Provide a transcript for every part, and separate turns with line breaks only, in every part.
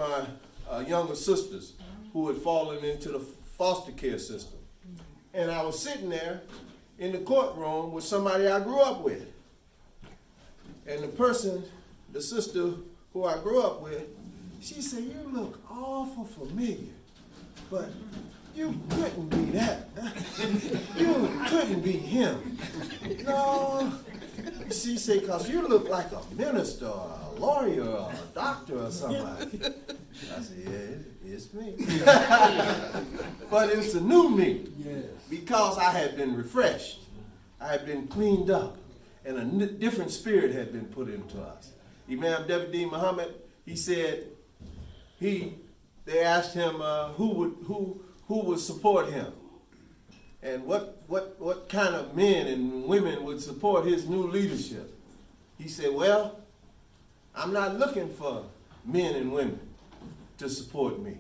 of my younger sisters who had fallen into the foster care system. And I was sitting there in the courtroom with somebody I grew up with. And the person, the sister who I grew up with, she said, "You look awful familiar, but you couldn't be that. You couldn't be him. No." She said, "Because you look like a minister or a lawyer or a doctor or somebody." I said, "Yeah, it's me." But it's a new me. Yes. Because I had been refreshed. I had been cleaned up. And a different spirit had been put into us. Imam Qadir Muhammad, he said, they asked him who would support him. And what kind of men and women would support his new leadership. He said, "Well, I'm not looking for men and women to support me."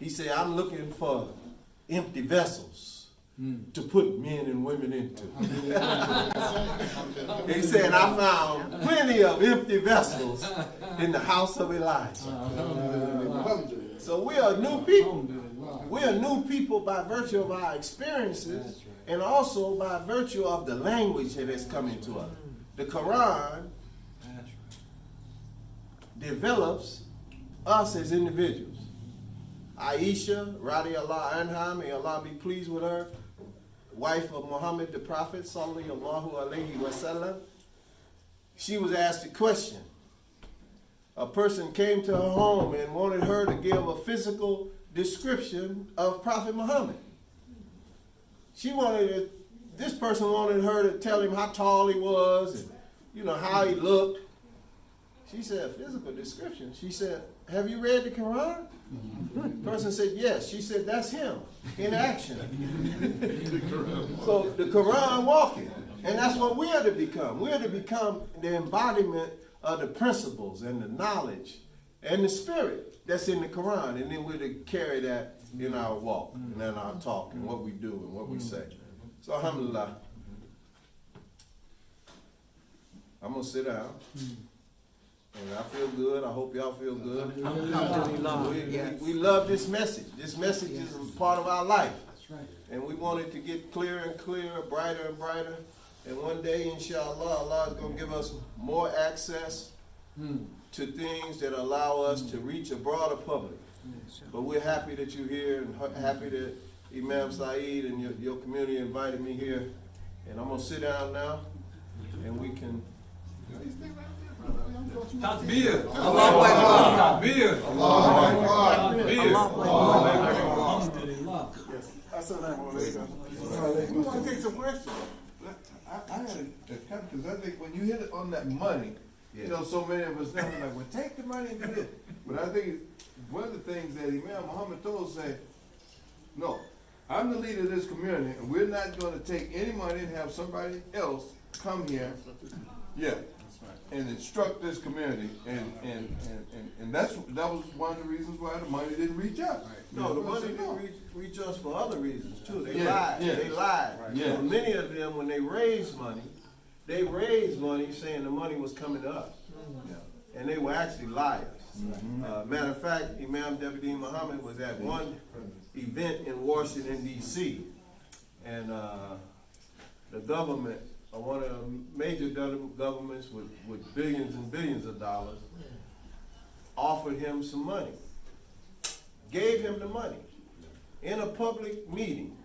He said, "I'm looking for empty vessels to put men and women into." He said, "I found plenty of empty vessels in the house of Elijah." So we are new people. We are new people by virtue of our experiences and also by virtue of the language that has come into us. The Quran develops us as individuals. Aisha, radiallahu anha, may Allah be pleased with her, wife of Muhammad the Prophet, sallallahu alayhi wasallam, she was asked a question. A person came to her home and wanted her to give a physical description of Prophet Muhammad. This person wanted her to tell him how tall he was and how he looked. She said, "Physical description?" She said, "Have you read the Quran?" The person said, "Yes." She said, "That's him in action." So the Quran walking. And that's what we are to become. We are to become the embodiment of the principles and the knowledge and the spirit that's in the Quran. And then we're to carry that in our walk and in our talk and what we do and what we say. So alhamdulillah, I'm going to sit down. And I feel good. I hope y'all feel good. We love this message. This message is a part of our life. And we want it to get clearer and clearer, brighter and brighter. And one day, inshallah, Allah is going to give us more access to things that allow us to reach a broader public. But we're happy that you're here and happy that Imam Saeed and your community invited me here. And I'm going to sit down now and we can...
Takbir. Allahu Akbar. Takbir. Allahu Akbar. Alhamdulillah.
Yes. Assalamu alaikum. We want to take some questions. I had a because I think when you hit it on that money, so many of us think like, "Well, take the money and do this." But I think one of the things that Imam Muhammad told us, said, "No, I'm the leader of this community, and we're not going to take any money and have somebody else come here." Yeah. And instruct this community, and that was one of the reasons why the money didn't reach us.
No, the money didn't reach us for other reasons too. They lied. They lied.
Yeah.
So many of them, when they raised money saying the money was coming to us, and they were actually liars. Matter of fact, Imam Qadir Muhammad was at one event in Washington D.C. and the government. One of the major governments with billions and billions of dollars offered him some money, gave him the money in a public meeting,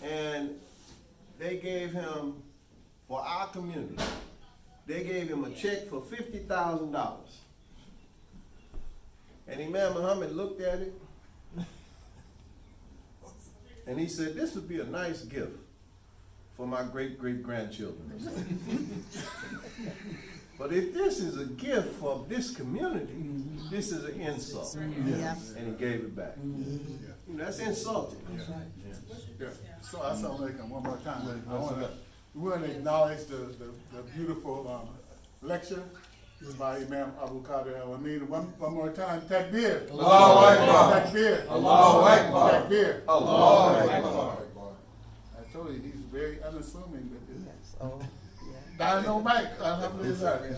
and they gave him, for our community, they gave him a check for $50,000. And Imam Muhammad looked at it, and he said, "This would be a nice gift for my great-great-grandchildren." But if this is a gift for this community, this is an insult. And he gave it back. That's insulting.
Yeah. So assalamualaikum one more time. We want to acknowledge the beautiful lecture by Imam Abu Qadir Al-Amin. One more time. Takbir.
Allahu Akbar.
Takbir.
Allahu Akbar.
Takbir.
Allahu Akbar.
I told you he's very unassuming with this. Dynamite. Alhamdulillah.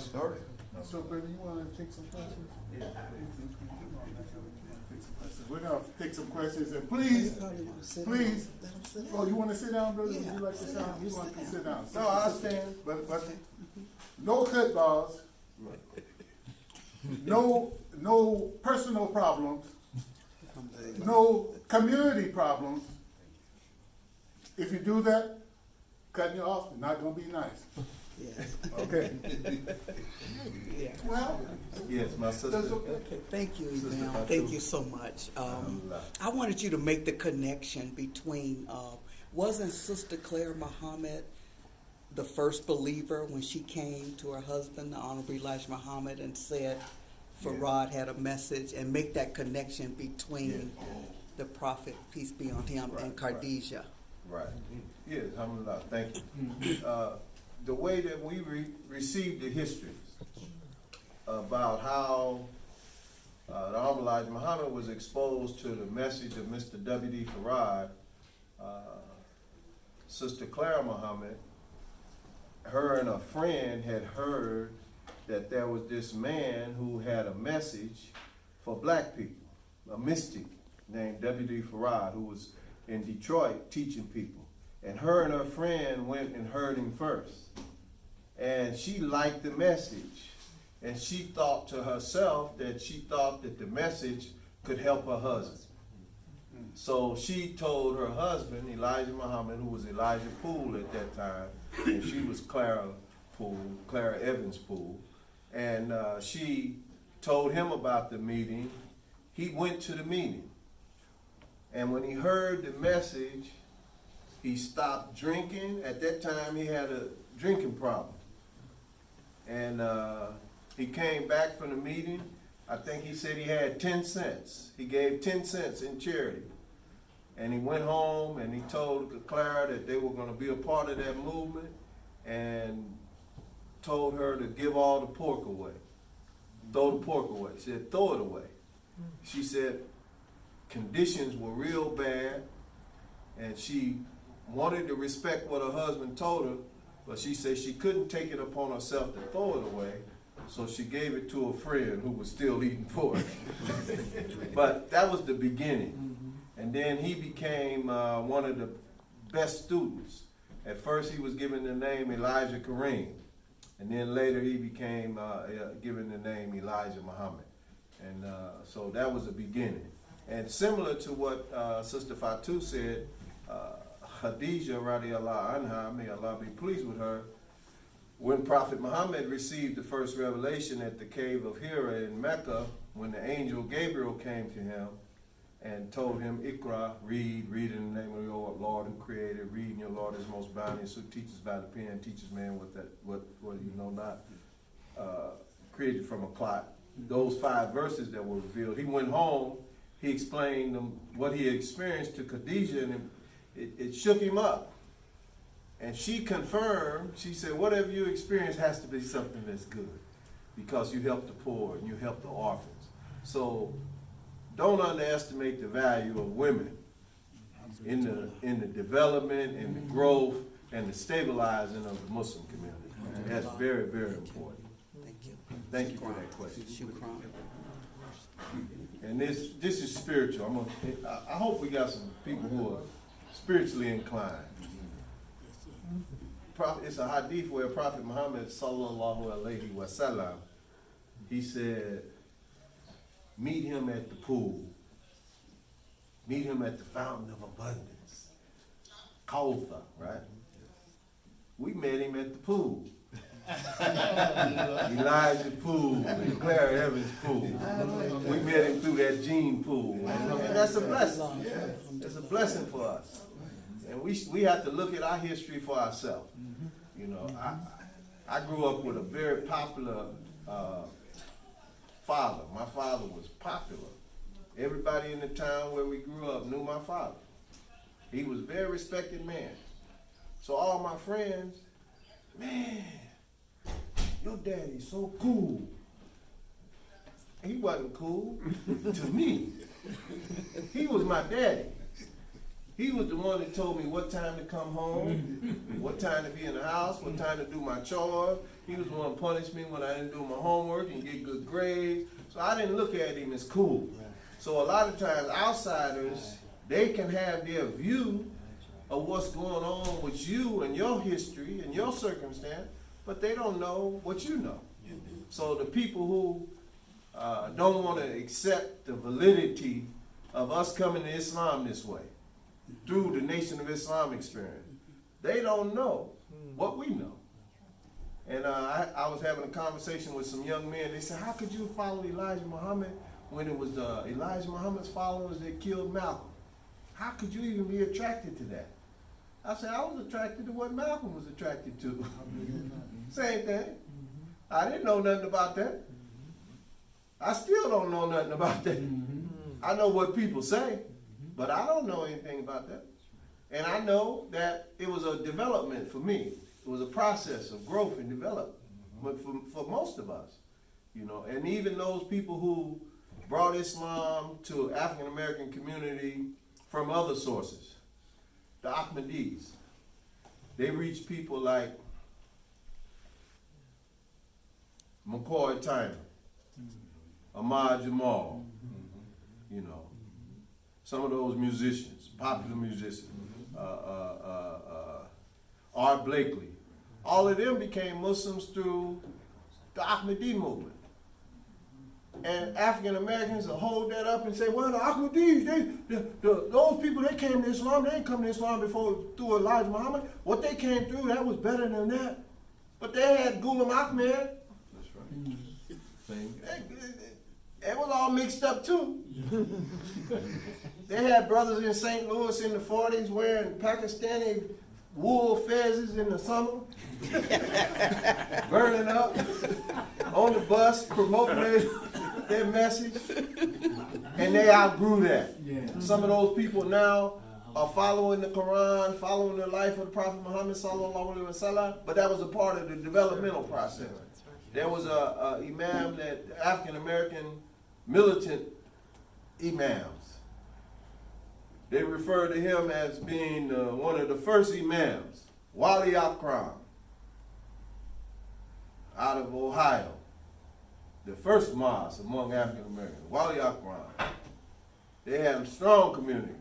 So, brother, you want to take some questions?
Yeah.
some questions, and please, oh, you wanna sit down, brother? Would you like to sit down? He wants to sit down.
No, I stand.
But, no footballs, no personal problems, no community problems. If you do that, cutting you off is not gonna be nice.
Yes.
Okay.
Well,
Yes, my sister.
okay, thank you,
Sister
Imam.
Fatou.
Thank you so much. I wanted you to make the connection between, wasn't Sister Clara Muhammad the first believer when she came to her husband, the Honorable Elijah Muhammad, and said Farad had a message, and make that connection between the Prophet, peace be on him, and Khadijah.
Right. Yes, alhamdulillah. Thank you. The way that we received the history about how the Honorable Elijah Muhammad was exposed to the message of Mr. W.D. Farad, Sister Clara Muhammad, her and a friend had heard that there was this man who had a message for black people, a mystic named W.D. Farad, who was in Detroit teaching people. And her and her friend went and heard him first. And she liked the message. And she thought to herself that she thought that the message could help her husband. So she told her husband, Elijah Muhammad, who was Elijah Poole at that time, and she was Clara Poole, Clara Evans Poole. And she told him about the meeting. He went to the meeting. And when he heard the message, he stopped drinking. At that time, he had a drinking problem. And he came back from the meeting. I think he said he had 10 cents. He gave 10 cents in charity. And he went home and he told Clara that they were going to be a part of that movement, and told her to give all the pork away. Throw the pork away. She said, throw it away. She said conditions were real bad, and she wanted to respect what her husband told her, but she said she couldn't take it upon herself to throw it away, so she gave it to a friend who was still eating pork. But that was the beginning. And then he became one of the best students. At first he was given the name Elijah Kareem, and then later he became given the name Elijah Muhammad. And so that was the beginning. And similar to what Sister Fatou said, Khadijah radiallahu anha, may Allah be pleased with her, when Prophet Muhammad received the first revelation at the cave of Hira in Mecca, when the angel Gabriel came to him and told him, Iqra, read in the name of your Lord who created, read in your Lord is most bounteous, who teaches by the pen, teaches man what you know not, created from a clot. Those 5 verses that were revealed. He went home, he explained what he experienced to Khadijah, and it shook him up. And she confirmed, she said, whatever you experience has to be something that's good, because you help the poor and you help the orphans. So don't underestimate the value of women in the development and the growth and the stabilizing of the Muslim community. That's very, very important.
Thank you.
Thank you for that question.
Shukran.
And this is spiritual. I hope we got some people who are spiritually inclined. It's a hadith where Prophet Muhammad sallallahu alaihi wasallam, he said, meet him at the pool. Meet him at the fountain of abundance. Kawtha, right? We met him at the pool. Elijah Poole and Clara Evans Poole. We met him through that gene pool. And that's a blessing. It's a blessing for us. And we have to look at our history for ourselves. You know, I grew up with a very popular father. My father was popular. Everybody in the town where we grew up knew my father. He was a very respected man. So all my friends, man, your daddy's so cool. He wasn't cool to me. He was my daddy. He was the one that told me what time to come home, what time to be in the house, what time to do my chores. He was the one to punish me when I didn't do my homework and get good grades. So I didn't look at him as cool. So a lot of times outsiders, they can have their view of what's going on with you and your history and your circumstance, but they don't know what you know. So the people who don't want to accept the validity of us coming to Islam this way, through the Nation of Islam experience, they don't know what we know. And I was having a conversation with some young men. They said, how could you follow Elijah Muhammad when it was Elijah Muhammad's followers that killed Malcolm? How could you even be attracted to that? I said, I was attracted to what Malcolm was attracted to. Same thing. I didn't know nothing about that. I still don't know nothing about that. I know what people say, but I don't know anything about that. And I know that it was a development for me. It was a process of growth and development for most of us, you know. And even those people who brought Islam to African American community from other sources, the Ahmadis, they reached people like McCoy Tyner, Ahmad Jamal, you know, some of those musicians, popular musicians, Art Blakely. All of them became Muslims through the Ahmadi movement. And African Americans will hold that up and say, well, the Ahmadis, those people, they came to Islam, they didn't come to Islam before through Elijah Muhammad. What they came through, that was better than that. But they had Ghulam Ahmad.
That's right.
It was all mixed up too. They had brothers in St. Louis in the 40s wearing Pakistani wool fezzes in the summer, burning up on the bus, promoting their message, and they outgrew that. Some of those people now are following the Quran, following the life of the Prophet Muhammad sallallahu alaihi wasallam, but that was a part of the developmental process. There was a imam, that African American militant imams. They refer to him as being one of the first imams, Wali Akram, out of Ohio, the first mosque among African Americans, Wali Akram. They had a strong community.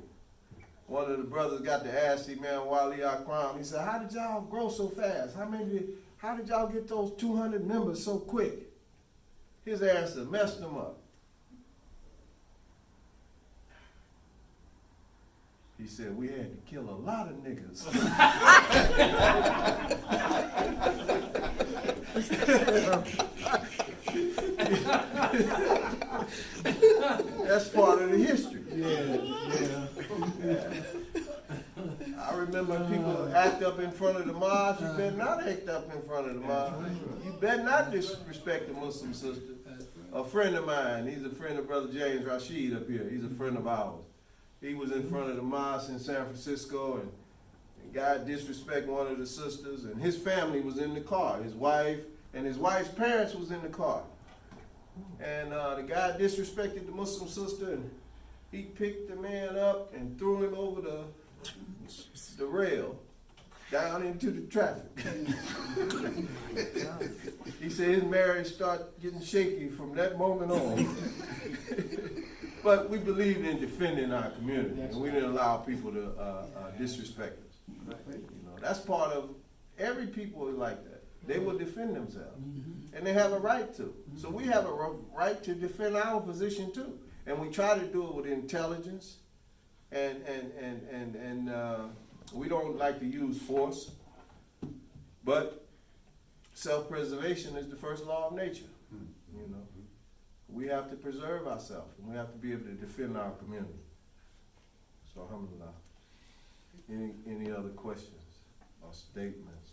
One of the brothers got to ask Imam Wali Akram, he said, how did y'all grow so fast? How did y'all get those 200 members so quick? His answer messed them up. He said, we had to kill a lot of niggas. That's part of the history. I remember people act up in front of the mosque. You better not act up in front of the mosque. You better not disrespect the Muslim sister. A friend of mine, he's a friend of Brother James Rashid up here. He's a friend of ours. He was in front of the mosque in San Francisco, and the guy disrespected one of the sisters, and his family was in the car. His wife and his wife's parents was in the car. And the guy disrespected the Muslim sister, and he picked the man up and threw him over the rail down into the traffic. He said his marriage started getting shaky from that moment on. But we believed in defending our community, and we didn't allow people to disrespect us. You know, that's part of every people is like that. They will defend themselves, and they have a right to. So we have a right to defend our position too, and we try to do it with intelligence, and we don't like to use force. But self-preservation is the first law of nature. You know. We have to preserve ourselves, and we have to be able to defend our community. So, alhamdulillah. Any other questions or statements?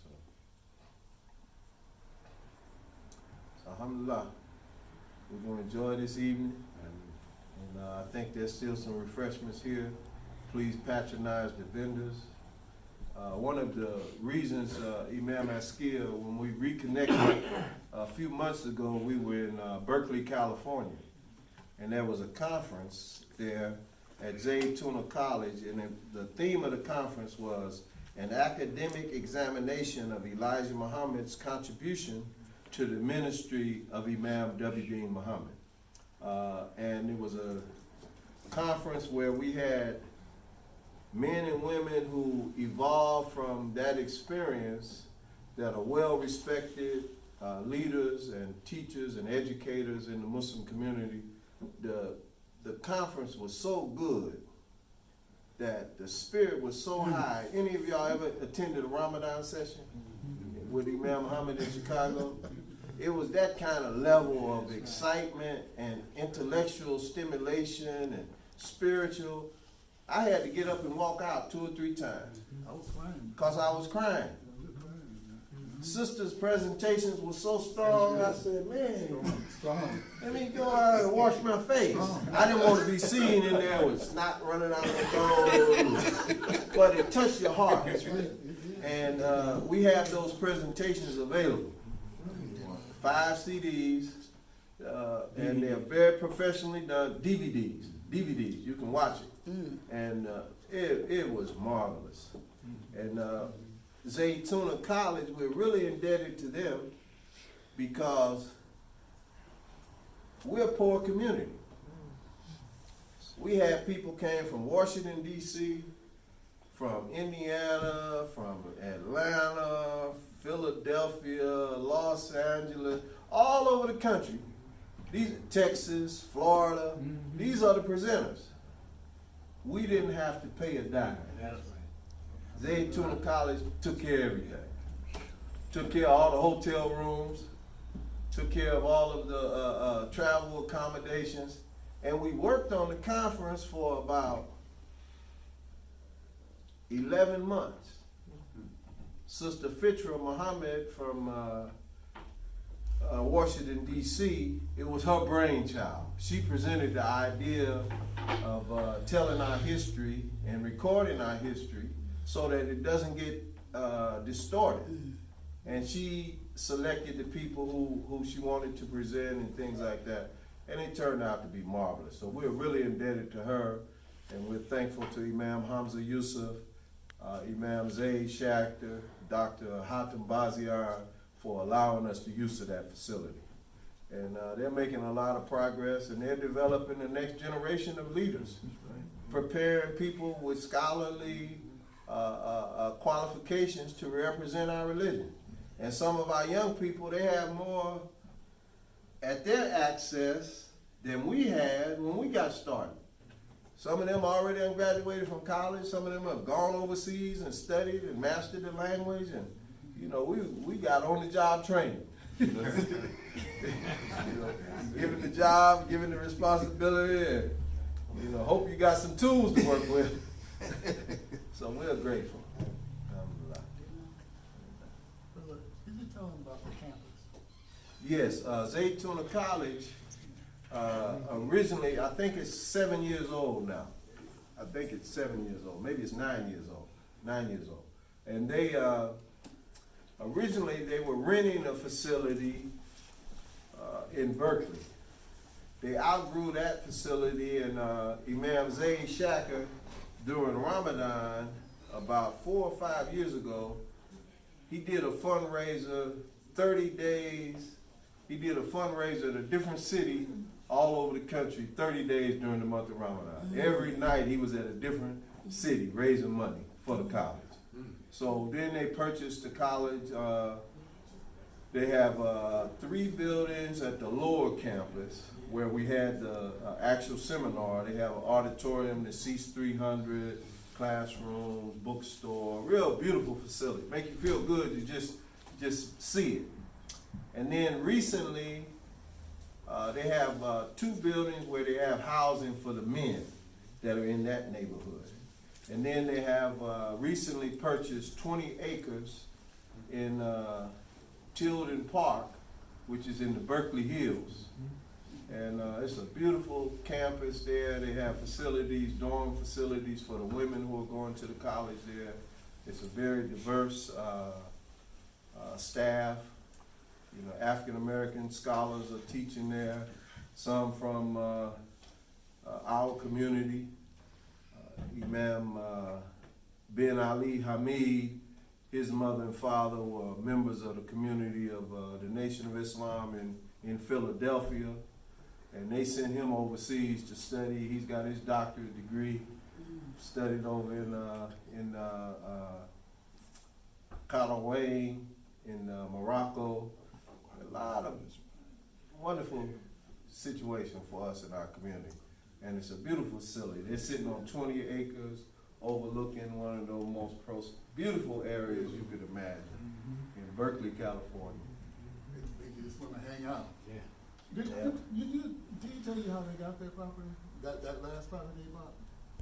So, alhamdulillah. We're going to enjoy this evening, and I think there's still some refreshments here. Please patronize the vendors. One of the reasons, Imam Askia, when we reconnected a few months ago, we were in Berkeley, California, and there was a conference there at Zaytuna College, and the theme of the conference was an academic examination of Elijah Muhammad's contribution to the ministry of Imam W. Muhammad. And it was conference where we had men and women who evolved from that experience that are well-respected leaders and teachers and educators in the Muslim community. The conference was so good that the spirit was so high. Any of y'all ever attended a Ramadan session with Imam Muhammad in Chicago? It was that kind of level of excitement and intellectual stimulation and spiritual. I had to get up and walk out 2 or 3 times
I was crying.
because I was crying. Sisters' presentations were so strong, I said, man,
Strong.
let me go out and wash my face. I didn't want to be seen in there with snot running out of the nose, but it touched your heart. And we have those presentations available. 5 CDs, and they're very professionally done. DVDs, you can watch it. And it was marvelous. And Zaytuna College, we're really indebted to them because we're a poor community. We had people came from Washington, D.C., from Indiana, from Atlanta, Philadelphia, Los Angeles, all over the country. Texas, Florida, these are the presenters. We didn't have to pay a dime. Zaytuna College took care of everything. Took care of all the hotel rooms, took care of all of the travel accommodations, and we worked on the conference for about 11 months. Sister Clara Muhammad from Washington, D.C., it was her brainchild. She presented the idea of telling our history and recording our history so that it doesn't get distorted. And she selected the people who she wanted to present and things like that. And it turned out to be marvelous. So we're really indebted to her, and we're thankful to Imam Hamza Yusuf, Imam Zayd Shachter, Dr. Hatem Baziar for allowing us the use of that facility. And they're making a lot of progress, and they're developing the next generation of leaders, preparing people with scholarly qualifications to represent our religion. And some of our young people, they have more at their access than we had when we got started. Some of them already graduated from college. Some of them have gone overseas and studied and mastered the language. And, you know, we got on-the-job training. You know, given the job, given the responsibility, and, you know, hope you got some tools to work with. So we're grateful.
Did you tell them about the campus?
Yes, Zaytuna College, originally, I think it's 7 years old now. I think it's 7 years old. Maybe it's 9 years old. 9 years old. And they, originally, they were renting a facility in Berkeley. They outgrew that facility, and Imam Zayd Shachter, during Ramadan, about 4 or 5 years ago, he did a fundraiser, 30 days. He did a fundraiser at a different city all over the country, 30 days during the month of Ramadan. Every night he was at a different city raising money for the college. So then they purchased the college. They have 3 buildings at the lower campus where we had the actual seminar. They have an auditorium that seats 300, classrooms, bookstore, real beautiful facility. Make you feel good to just see it. And then recently, they have 2 buildings where they have housing for the men that are in that neighborhood. And then they have recently purchased 20 acres in Tilden Park, which is in the Berkeley Hills. And it's a beautiful campus there. They have facilities, dorm facilities for the women who are going to the college there. It's a very diverse staff. You know, African American scholars are teaching there, some from our community. Imam bin Ali Hamid, his mother and father were members of the community of the Nation of Islam in Philadelphia. And they sent him overseas to study. He's got his doctorate degree, studied over in Qatar, in Morocco. A lot of wonderful situation for us in our community. And it's a beautiful facility. They're sitting on 20 acres overlooking one of the most beautiful areas you could imagine in Berkeley, California.
They just wanna hang out.
Yeah.
Did he tell you how they got their property? That last property they bought?